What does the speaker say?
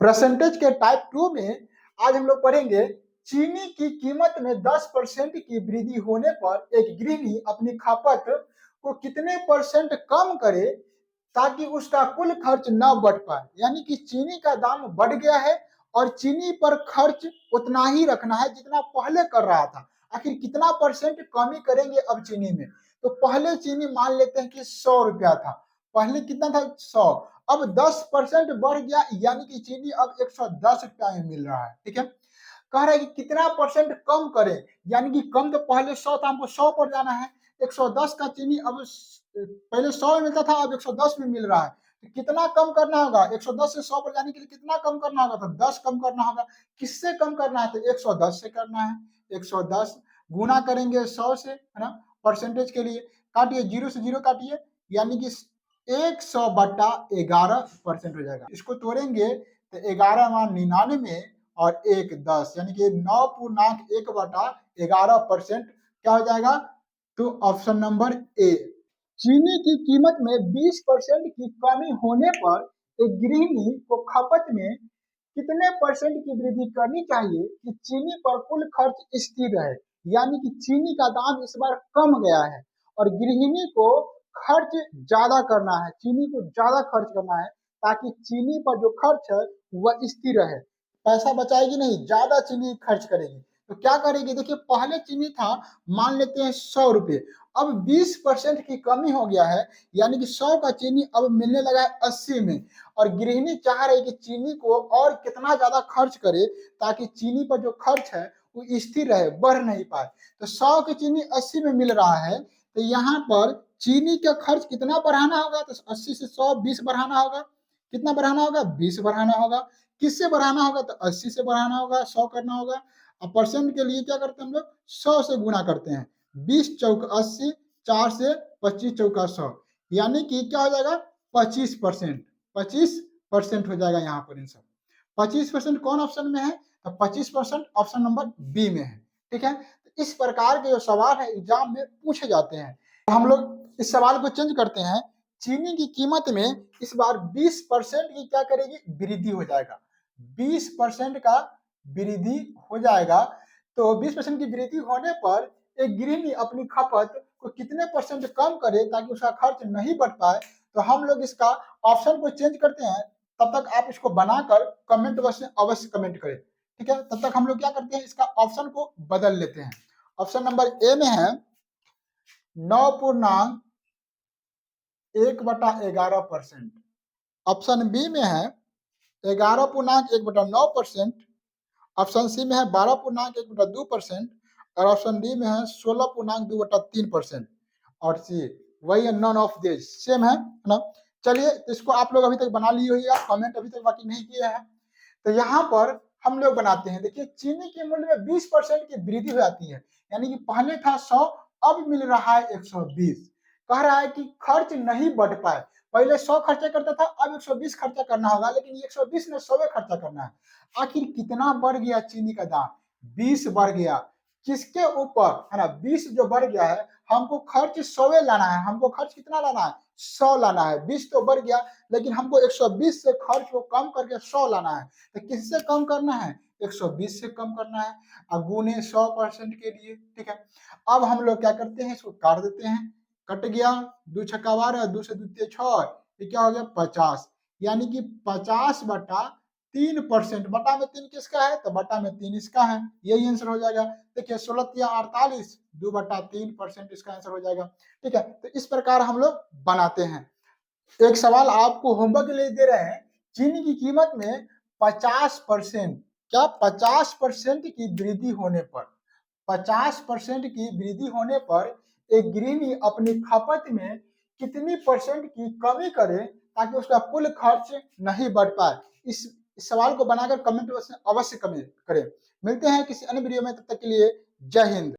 Percentage के type 2 में आज हम लोग पढ़ेंगे चीनी की कीमत में 10% की वृद्धि होने पर एक गृहिणी अपनी खपत को कितने परसेंट कम करे ताकि उसका कुल खर्च न बढ़ पाए। यानी कि चीनी का दाम बढ़ गया है और चीनी पर खर्च उतना ही रखना है जितना पहले कर रहा था। आखिर कितना परसेंट कमी करेंगे अब चीनी में? तो पहले चीनी मान लेते हैं कि 100 रुपया था, पहले कितना था 100, अब 10% बढ़ गया यानी कि चीनी अब 110 रुपया में मिल रहा है। ठीक है, कह रहा है कि कितना परसेंट कम करें, यानी कि कम तो पहले 100 था, हमको 100 पर जाना है। 110 का चीनी अब पहले 100 में मिलता था, अब 110 में मिल रहा है। तो कितना कम करना होगा? 110 से 100 पर जाने के लिए कितना कम करना होगा? तो 10 कम करना होगा। किससे कम करना है? तो 110 से करना है। 110 गुना करेंगे 100 से, है ना, परसेंटेज के लिए। काटिए, 0 से 0 काटिए, यानी कि 100/11% हो जाएगा। इसको तोड़ेंगे तो 11×99 और 1 10, यानी कि 9.1/11% क्या हो जाएगा? तो ऑप्शन नंबर ए। चीनी की कीमत में 20% की कमी होने पर एक गृहिणी को खपत में कितने परसेंट की वृद्धि करनी चाहिए कि चीनी पर कुल खर्च स्थिर रहे? यानी कि चीनी का दाम इस बार कम गया है और गृहिणी को खर्च ज्यादा करना है, चीनी को ज्यादा खर्च करना है ताकि चीनी पर जो खर्च है वह स्थिर रहे। पैसा बचाएगी नहीं, ज्यादा चीनी खर्च करेगी। तो क्या करेगी? देखिए, पहले चीनी था, मान लेते हैं 100 रुपये, अब 20% की कमी हो गया है, यानी कि 100 का चीनी अब मिलने लगा है 80 में। और गृहिणी चाह रही कि चीनी को और कितना ज्यादा खर्च करे ताकि चीनी पर जो खर्च है वो स्थिर रहे, बढ़ नहीं पाए। तो 100 की चीनी 80 में मिल रहा है, तो यहाँ पर चीनी का खर्च कितना बढ़ाना होगा? तो 80 से 100 20 बढ़ाना होगा। कितना बढ़ाना होगा? 20 बढ़ाना होगा। किससे बढ़ाना होगा? तो 80 से बढ़ाना होगा, 100 करना होगा। अब परसेंट के लिए क्या करते हैं हम लोग? 100 से गुना करते हैं। 20 चौक 80, 4 से 25 चौका 100, यानी कि क्या हो जाएगा? 25%। 25% हो जाएगा यहाँ पर। इन सब 25% कौन ऑप्शन में है? तो 25% ऑप्शन नंबर बी में है। ठीक है, तो इस प्रकार के जो सवाल है एग्जाम में पूछे जाते हैं। तो हम लोग इस सवाल को चेंज करते हैं। चीनी की कीमत में इस बार 20% की क्या करेगी? वृद्धि हो जाएगा। 20% का वृद्धि हो जाएगा। तो 20% की वृद्धि होने पर एक गृहिणी अपनी खपत को कितने परसेंट कम करे ताकि उसका खर्च नहीं बढ़ पाए? तो हम लोग इसका ऑप्शन को चेंज करते हैं। तब तक आप इसको बनाकर कमेंट बॉक्स में अवश्य कमेंट करें। ठीक है, तब तक हम लोग क्या करते हैं, इसका ऑप्शन को बदल लेते हैं। ऑप्शन नंबर ए में है 9.1/11%। ऑप्शन बी में है 11.1/9%। ऑप्शन सी में है 12.1/2% और ऑप्शन डी में है 16.2/3%। और सी वही है, नॉन ऑफ दिस, सेम है ना। चलिए, इसको आप लोग अभी तक बना लिए होइएगा, कमेंट अभी तक बाकी नहीं किए हैं। तो यहाँ पर हम लोग बनाते हैं। देखिए, चीनी के मूल्य में 20% की वृद्धि हो जाती है, यानी कि पहले था 100, अब मिल रहा है 120। कह रहा है कि खर्च नहीं बढ़ पाए, पहले 100 खर्चा करता था, अब 120 खर्चा करना होगा, लेकिन 120 में 100 खर्चा करना है। आखिर कितना बढ़ गया चीनी का दाम? 20 बढ़ गया। किसके ऊपर? है ना, 20 जो बढ़ गया है, हमको खर्च 100 लाना है। हमको खर्च कितना लाना है? 100 लाना है। 20 तो बढ़ गया, लेकिन हमको 120 से खर्च को कम करके 100 लाना है। तो किससे कम करना है? 120 से कम करना है, और गुने 100% के लिए। ठीक है, अब हम लोग क्या करते हैं, इसको काट देते हैं। कट गया, 2 छक्का 12, 2 से 2 6, ये क्या हो गया? 50, यानी कि 50/3%। बटा में 3 किसका है? तो बटा में 3 इसका है। यही आंसर हो जाएगा। देखिए, 16×48, 2/3% इसका आंसर हो जाएगा। ठीक है, तो इस प्रकार हम लोग बनाते हैं। एक सवाल आपको होमवर्क के लिए दे रहे हैं। चीनी की कीमत में 50%, क्या 50% की वृद्धि होने पर, 50% की वृद्धि होने पर एक गृहिणी अपनी खपत में कितनी परसेंट की कमी करे ताकि उसका कुल खर्च नहीं बढ़ पाए? इस सवाल को बनाकर कमेंट बॉक्स में अवश्य कमेंट करें। मिलते हैं किसी अन्य वीडियो में, तब तक के लिए जय हिंद।